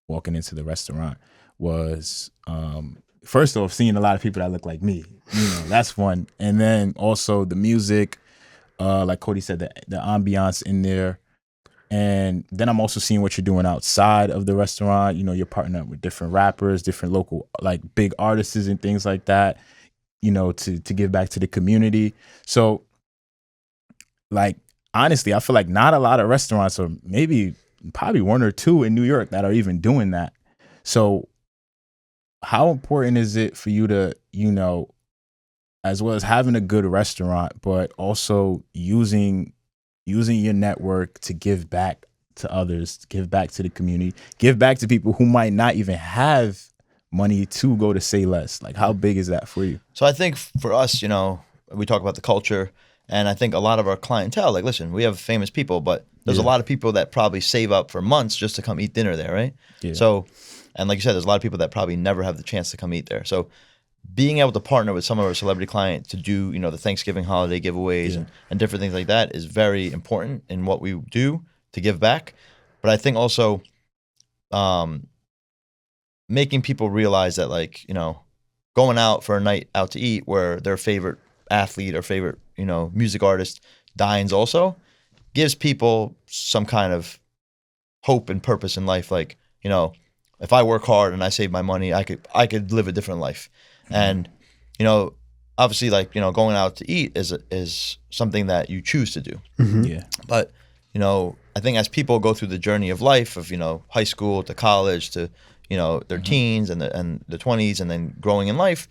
walking into the restaurant was, first off, seeing a lot of people that look like me. That's one. And then also the music, like Cody said, the ambiance in there. And then I'm also seeing what you're doing outside of the restaurant. You're partnering up with different rappers, different local, big artists and things like that, to give back to the community. So, honestly, I feel like not a lot of restaurants, or probably one or two in New York, that are even doing that. So how important is it for you to, as well as having a good restaurant, but also using your network to give back to others, give back to the community, give back to people who might not even have money to go to Sei Less? How big is that for you? So I think for us, we talk about the culture. And I think a lot of our clientele, listen, we have famous people, but there's a lot of people that probably save up for months just to come eat dinner there, right? Yeah. So, and like you said, there's a lot of people that probably never have the chance to come eat there. So being able to partner with some of our celebrity clients to do, the Thanksgiving holiday giveaways and different things like that is very important in what we do to give back. But I think also making people realize that, like, going out for a night out to eat where their favorite athlete or favorite, music artist dines also gives people some kind of hope and purpose in life. Like, if I work hard and I save my money, I could live a different life. And, obviously, like, going out to eat is something that you choose to do. Yeah. But, I think as people go through the journey of life of, high school to college to, their teens and the 20s and then growing in life,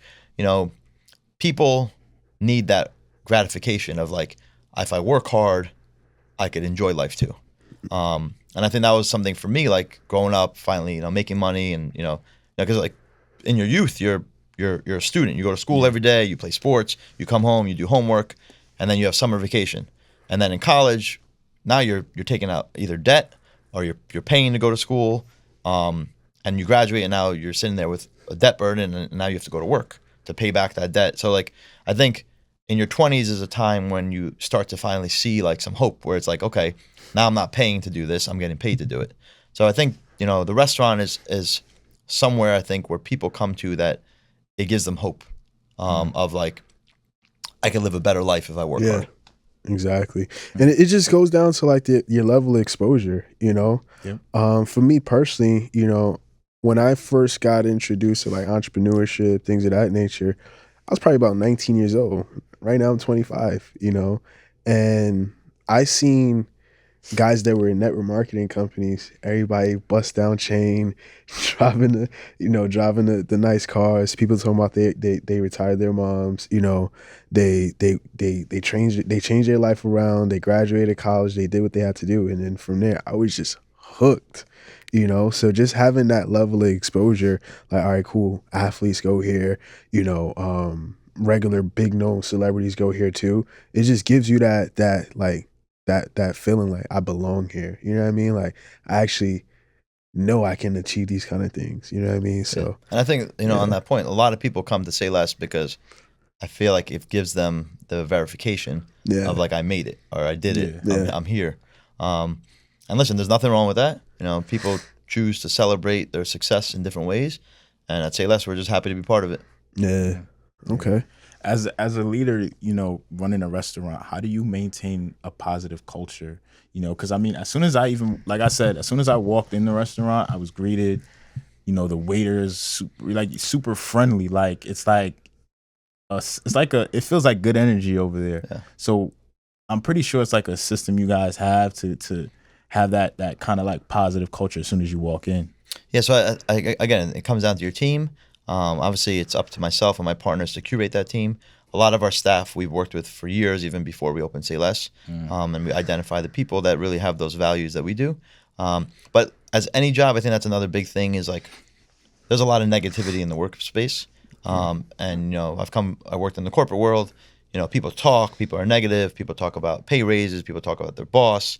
people need that gratification of, like, if I work hard, I could enjoy life too. And I think that was something for me, like, growing up, finally, making money and, because, like, in your youth, you're a student. You go to school every day, you play sports, you come home, you do homework, and then you have summer vacation. And then in college, now you're taking out either debt or you're paying to go to school, and you graduate, and now you're sitting there with a debt burden, and now you have to go to work to pay back that debt. So, like, I think in your 20s is a time when you start to finally see, like, some hope where it's like, okay, now I'm not paying to do this, I'm getting paid to do it. So I think, the restaurant is somewhere, I think, where people come to that it gives them hope of, like, I can live a better life if I work hard. Exactly. And it just goes down to, like, your level of exposure, Yeah. For me personally, when I first got introduced to, like, entrepreneurship, things of that nature, I was probably about 19 years old. Right now I'm 25, and I seen guys that were in network marketing companies, everybody bust down chain, driving the nice cars. People talking about they retired their moms, they changed their life around, they graduated college, they did what they had to do. And then from there I was just hooked. So just having that level of exposure, like, all right, cool, athletes go here, regular big known celebrities go here too. It just gives you that feeling like I belong here. You know what I mean? Like, I actually know I can achieve these kind of things. You know what I mean? So, Yeah. And I think, on that point, a lot of people come to Say Less because I feel like it gives them the verification of, like, I made it or I did it. Yeah. I'm here. And listen, there's nothing wrong with that. People choose to celebrate their success in different ways. And at Say Less, we're just happy to be part of it. Yeah. Okay. As a leader, running a restaurant, how do you maintain a positive culture? Because I mean, as soon as I walked in the restaurant, I was greeted. The waiters super friendly. Like, it feels like good energy over there. Yeah. So I'm pretty sure it's like a system you guys have to have that kind of, like, positive culture as soon as you walk in. Yeah, so I again, it comes down to your team. Obviously, it's up to myself and my partners to curate that team. A lot of our staff we've worked with for years, even before we opened Say Less, and we identify the people that really have those values that we do. But as any job, I think that's another big thing is, like, there's a lot of negativity in the workspace. And, I worked in the corporate world. People talk, people are negative, people talk about pay raises, people talk about their boss,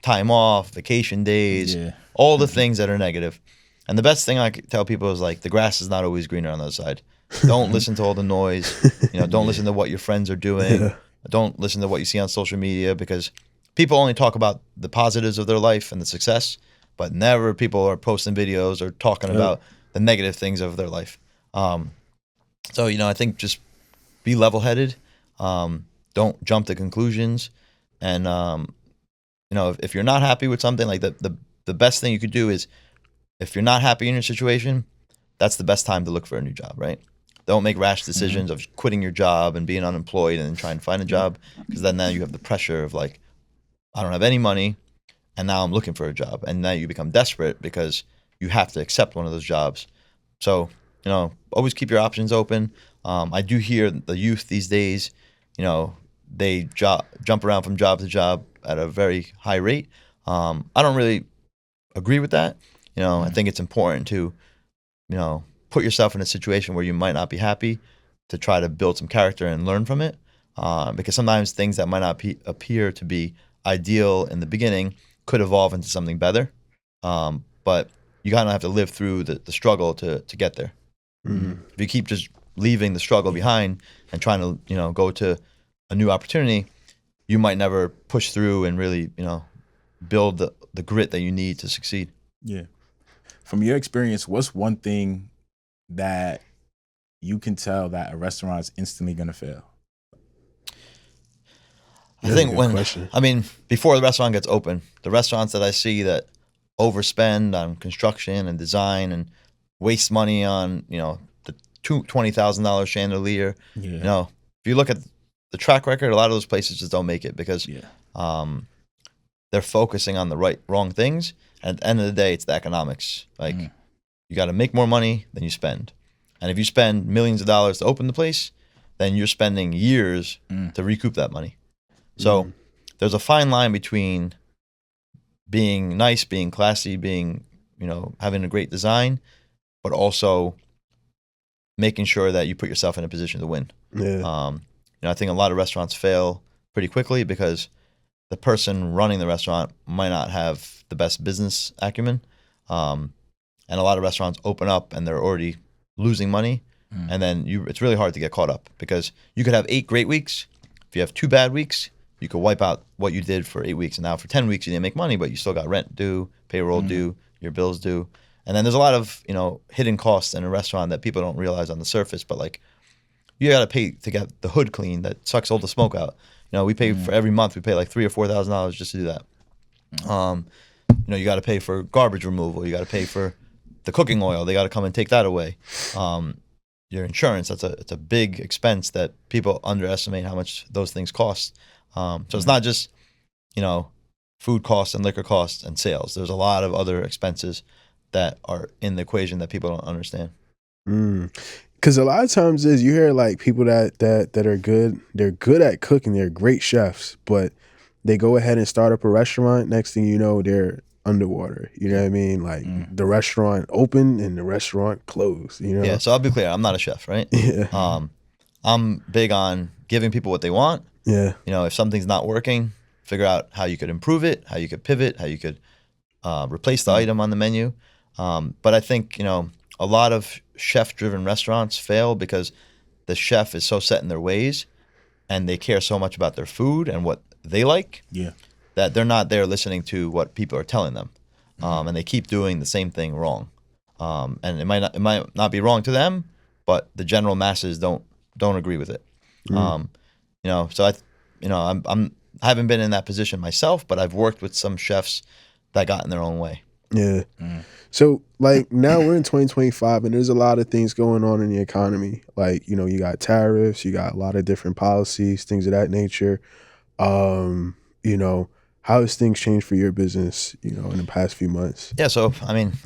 time off, vacation days, all the things that are negative. And the best thing I could tell people is, like, the grass is not always greener on the other side. Don't listen to all the noise. Don't listen to what your friends are doing. Yeah. Don't listen to what you see on social media, because people only talk about the positives of their life and the success, but never people are posting videos or talking about the negative things of their life. So, I think just be level-headed. Don't jump to conclusions. And, if you're not happy with something, like, the best thing you could do is, if you're not happy in your situation, that's the best time to look for a new job, right? Don't make rash decisions of quitting your job and being unemployed and then trying to find a job, because then now you have the pressure of, like, I don't have any money and now I'm looking for a job. And now you become desperate because you have to accept one of those jobs. So, always keep your options open. I do hear the youth these days, they jump around from job to job at a very high rate. I don't really agree with that. I think it's important to, put yourself in a situation where you might not be happy, to try to build some character and learn from it. Because sometimes things that might not appear to be ideal in the beginning could evolve into something better. But you kind of have to live through the struggle to get there. Mm-hmm. If you keep just leaving the struggle behind and trying to, go to a new opportunity, you might never push through and really, build the grit that you need to succeed. Yeah. From your experience, what's one thing that you can tell that a restaurant is instantly going to fail? I think before the restaurant gets open, the restaurants that I see that overspend on construction and design and waste money on, the $20,000 chandelier. Yeah. If you look at the track record, a lot of those places just don't make it because they're focusing on the wrong things. And at the end of the day, it's the economics. Like you got to make more money than you spend. And if you spend millions of dollars to open the place, then you're spending years to recoup that money. So there's a fine line between being nice, being classy, being, having a great design, but also making sure that you put yourself in a position to win. Yeah. I think a lot of restaurants fail pretty quickly because the person running the restaurant might not have the best business acumen. And a lot of restaurants open up and they're already losing money. And then it's really hard to get caught up because you could have 8 great weeks. If you have 2 bad weeks, you could wipe out what you did for 8 weeks. And now for 10 weeks, you didn't make money, but you still got rent due, payroll due, your bills due. And then there's a lot of, hidden costs in a restaurant that people don't realize on the surface. But like, you got to pay to get the hood clean that sucks all the smoke out. We pay for every month, we pay like $3,000 or $4,000 just to do that. You got to pay for garbage removal. You got to pay for the cooking oil. They got to come and take that away. Your insurance, it's a big expense that people underestimate how much those things cost. So it's not just, food costs and liquor costs and sales. There's a lot of other expenses that are in the equation that people don't understand. Because a lot of times you hear like people that are good, they're good at cooking, they're great chefs, but they go ahead and start up a restaurant. Next thing you know, they're underwater. You know what I mean? Like the restaurant opened and the restaurant closed. Yeah. So I'll be clear. I'm not a chef, right? Yeah. I'm big on giving people what they want. Yeah. If something's not working, figure out how you could improve it, how you could pivot, how you could replace the item on the menu. But I think, a lot of chef-driven restaurants fail because the chef is so set in their ways and they care so much about their food and what they like that they're not there listening to what people are telling them. And they keep doing the same thing wrong. And it might not be wrong to them, but the general masses don't agree with it. So I haven't been in that position myself, but I've worked with some chefs that got in their own way. Yeah. So like now we're in 2025 and there's a lot of things going on in the economy. Like, you got tariffs, you got a lot of different policies, things of that nature. How has things changed for your business, in the past few months? Yeah. So,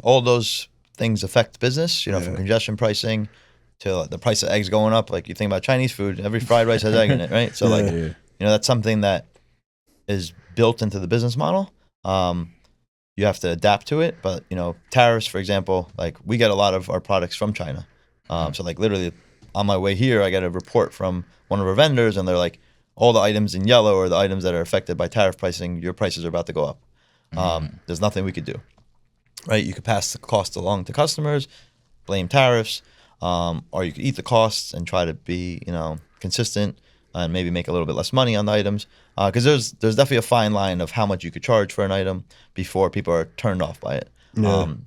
all those things affect business, from congestion pricing to the price of eggs going up. Like you think about Chinese food, every fried rice has egg in it, right? So that's something that is built into the business model. You have to adapt to it. But, tariffs, for example, like we get a lot of our products from China. So like literally on my way here, I get a report from one of our vendors and they're like, all the items in yellow are the items that are affected by tariff pricing. Your prices are about to go up. There's nothing we could do, right? You could pass the cost along to customers, blame tariffs, or you could eat the costs and try to be, consistent and maybe make a little bit less money on the items. Because there's definitely a fine line of how much you could charge for an item before people are turned off by it.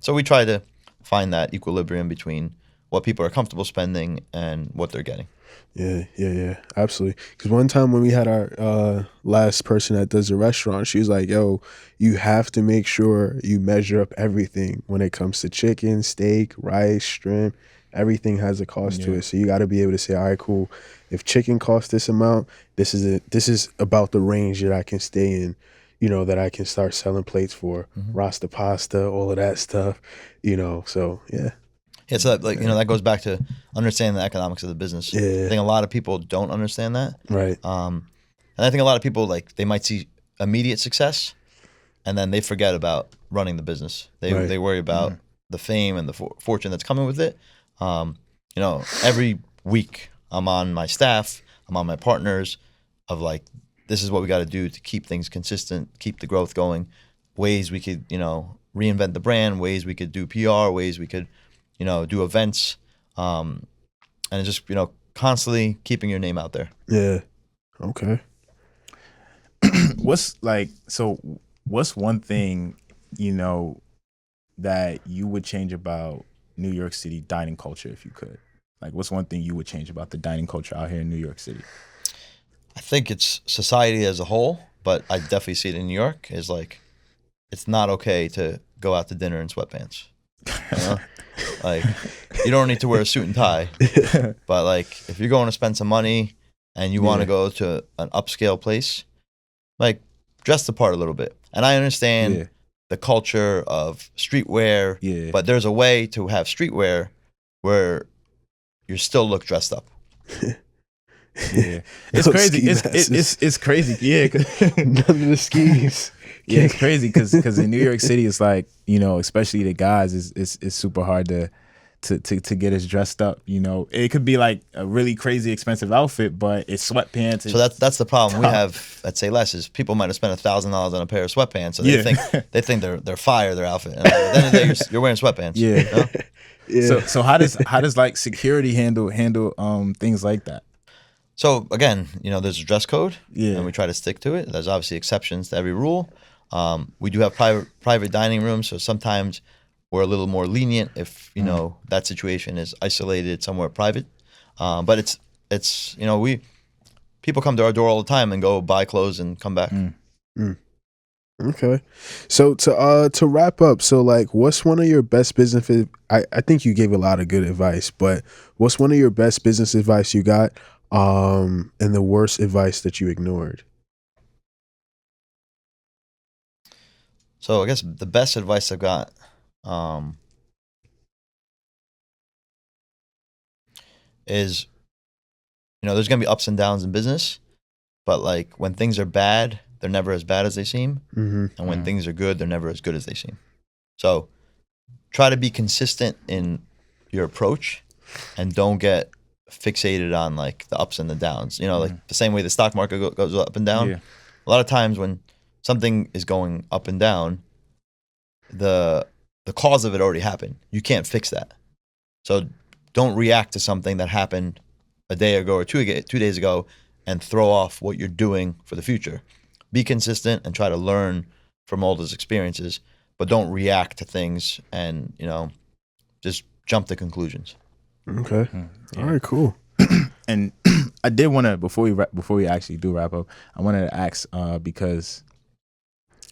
So we try to find that equilibrium between what people are comfortable spending and what they're getting. Yeah, absolutely. Because one time when we had our last person that does the restaurant, she was like, yo, you have to make sure you measure up everything when it comes to chicken, steak, rice, shrimp. Everything has a cost to it. So you got to be able to say, all right, cool. If chicken costs this amount, this is about the range that I can stay in, that I can start selling plates for, Rasta pasta, all of that stuff, so yeah. Yeah, so that goes back to understanding the economics of the business. Yeah. I think a lot of people don't understand that. Right. And I think a lot of people, they might see immediate success and then they forget about running the business. They worry about the fame and the fortune that's coming with it. Every week I'm on my staff, I'm on my partners of this is what we got to do to keep things consistent, keep the growth going, ways we could, reinvent the brand, ways we could do PR, ways we could, do events. and it's just constantly keeping your name out there. Yeah. Okay. What's one thing, that you would change about New York City dining culture if you could? Like, what's one thing you would change about the dining culture out here in New York City? I think it's society as a whole, but I definitely see it in New York, is like, it's not okay to go out to dinner in sweatpants. You know? Like, you don't need to wear a suit and tie, but like, if you're going to spend some money and you want to go to an upscale place, like, dress the part a little bit. And I understand the culture of streetwear, but there's a way to have streetwear where you still look dressed up. Yeah, it's crazy. It's crazy. Yeah, none of the skis. Yeah, it's crazy because in New York City, it's like, especially the guys, it's super hard to get us dressed up. It could be like a really crazy expensive outfit, but it's sweatpants. So that's the problem we have at Sei Less, is people might have spent $1,000 on a pair of sweatpants, so they think they're fire, their outfit. And at the end of the day, you're wearing sweatpants. Yeah. You know? Yeah. So how does like security handle things like that? So again, there's a dress code, Yeah. and we try to stick to it. There's obviously exceptions to every rule. We do have private dining rooms, so sometimes we're a little more lenient if that situation is isolated somewhere private. But it's people come to our door all the time and go buy clothes and come back. Okay. So to wrap up, so like, what's one of your best business? I think you gave a lot of good advice, but what's one of your best business advice you got? And the worst advice that you ignored? So I guess the best advice I've got is, there's going to be ups and downs in business, but like, when things are bad, they're never as bad as they seem. Mm-hmm. And when things are good, they're never as good as they seem. So try to be consistent in your approach and don't get fixated on like the ups and the downs. Like the same way the stock market goes up and down. Yeah. A lot of times when something is going up and down, the cause of it already happened. You can't fix that. So don't react to something that happened a day ago or 2 days ago and throw off what you're doing for the future. Be consistent and try to learn from all those experiences, but don't react to things and, just jump to conclusions. Okay. Yeah. All right, cool. And I did want to, before we actually do wrap up, I wanted to ask, because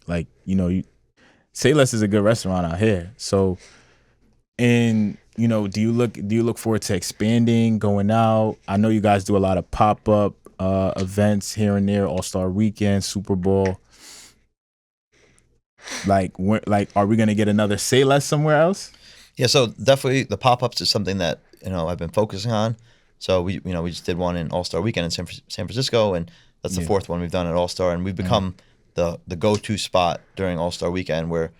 like, Sei Less is a good restaurant out here. So, and do you look forward to expanding, going out? I know you guys do a lot of pop-up events here and there, All-Star Weekend, Super Bowl. Are we gonna get another Sei Less somewhere else? Yeah, so definitely the pop-ups is something that I've been focusing on. So we just did one in All-Star Weekend in San Francisco, and that's the fourth one we've done at All-Star, and we've become the go-to spot during All-Star Weekend where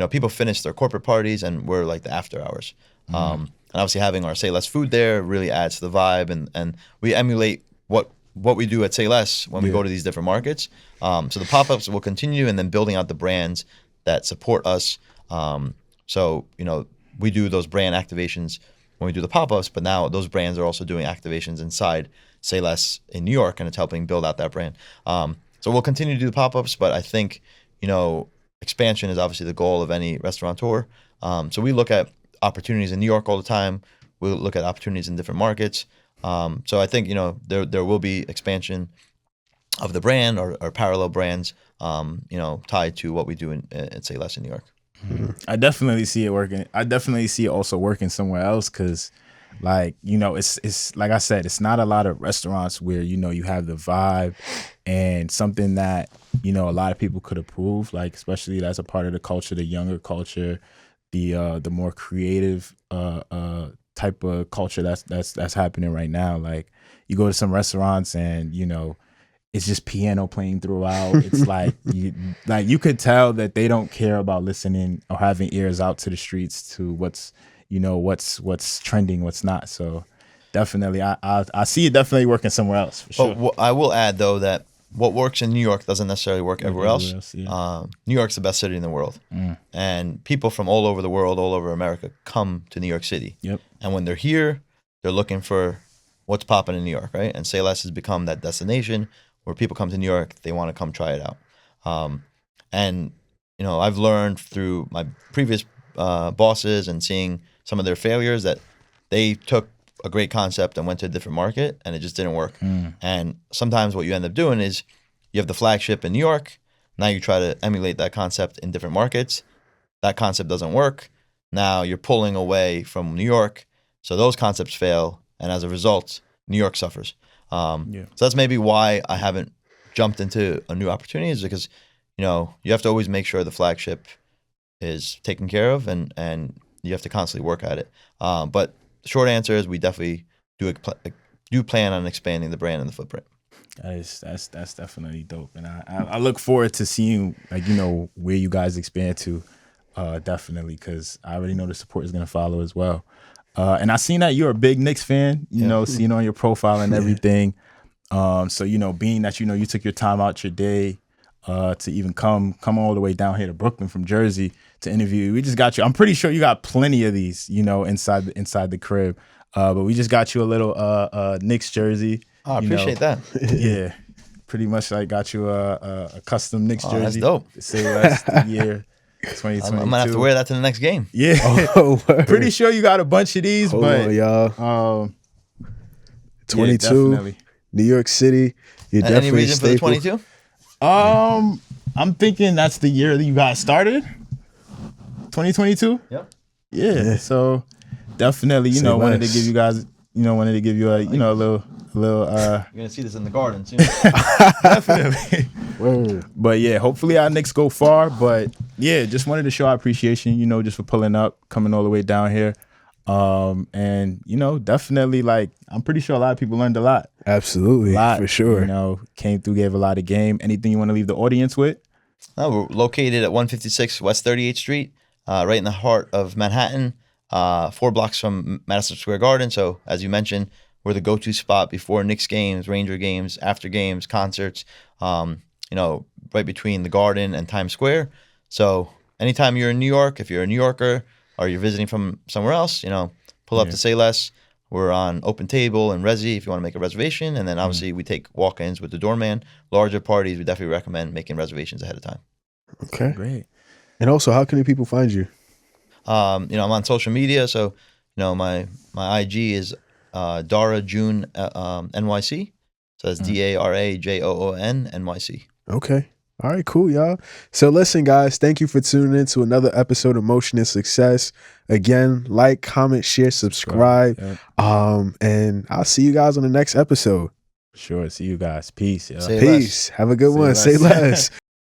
people finish their corporate parties and we're like the after hours. And obviously having our Sei Less food there really adds to the vibe, and we emulate what we do at Sei Less when we go to these different markets. So the pop-ups will continue, and then building out the brands that support us. So we do those brand activations when we do the pop-ups, but now those brands are also doing activations inside Sei Less in New York, and it's helping build out that brand. So we'll continue to do the pop-ups, but I think, expansion is obviously the goal of any restaurateur. So we look at opportunities in New York all the time. We'll look at opportunities in different markets. So I think, there will be expansion of the brand or parallel brands, tied to what we do in Sei Less in New York. I definitely see it working. I definitely see it also working somewhere else, because it's like I said, it's not a lot of restaurants where you have the vibe and something that a lot of people could approve, like especially that's a part of the culture, the younger culture, the more creative type of culture that's happening right now. Like, you go to some restaurants and it's just piano playing throughout. It's like you could tell that they don't care about listening or having ears out to the streets to what's trending, what's not. So definitely, I see it definitely working somewhere else for sure. But I will add though that what works in New York doesn't necessarily work everywhere else. New York's the best city in the world, and people from all over the world, all over America, come to New York City. Yep. And when they're here, they're looking for what's popping in New York, right? And Say Less has become that destination where people come to New York, they want to come try it out. And I've learned through my previous bosses and seeing some of their failures that they took a great concept and went to a different market and it just didn't work. And sometimes what you end up doing is you have the flagship in New York. Now you try to emulate that concept in different markets. That concept doesn't work. Now you're pulling away from New York. So those concepts fail. And as a result, New York suffers. So that's maybe why I haven't jumped into a new opportunity, is because, you have to always make sure the flagship is taken care of, and you have to constantly work at it. But the short answer is we definitely do plan on expanding the brand and the footprint. That's definitely dope, and I look forward to seeing where you guys expand to, definitely, because I already know the support is gonna follow as well. And I seen that you're a big Knicks fan, seeing on your profile and everything. So being that you took your time out your day to even come all the way down here to Brooklyn from Jersey to interview. We just got you. I'm pretty sure you got plenty of these, inside the crib. But we just got you a little Knicks jersey. Oh, I appreciate that. Yeah, pretty much. I got you a custom Knicks jersey. That's dope. Say Less the year 2022. I might have to wear that to the next game. Yeah, pretty sure you got a bunch of these. Hold but on, y'all. 22, definitely. New York City. You're definitely Any reason for the 22? I'm thinking that's the year that you guys started. 2022. Yep. Yeah. So definitely, Say wanted less. to give you guys, wanted to give you a, a little. You're gonna see this in the garden soon. Definitely. Word. But yeah, hopefully our Knicks go far. But yeah, just wanted to show our appreciation, just for pulling up, coming all the way down here. And definitely, like, I'm pretty sure a lot of people learned a lot. Absolutely, for sure. Came through, gave a lot of game. Anything you want to leave the audience with? We're located at 156 West 38th Street, right in the heart of Manhattan, 4 blocks from Madison Square Garden. So as you mentioned, we're the go-to spot before Knicks games, Ranger games, after games, concerts, right between the Garden and Times Square. So anytime you're in New York, if you're a New Yorker or you're visiting from somewhere else, pull up to Say Less. We're on Open Table and Resi if you want to make a reservation. And then obviously we take walk-ins with the doorman. Larger parties, we definitely recommend making reservations ahead of time. Okay. Great. And also, how can the people find you? I'm on social media. So, my IG is Dara June NYC. So that's DARAJOON NYC. Okay. All right, cool, y'all. So listen, guys, thank you for tuning in to another episode of Motion and Success. Again, like, comment, share, subscribe. And I'll see you guys on the next episode. Sure. See you guys. Peace. Say Peace. less. Have a good Say one. less. Say less.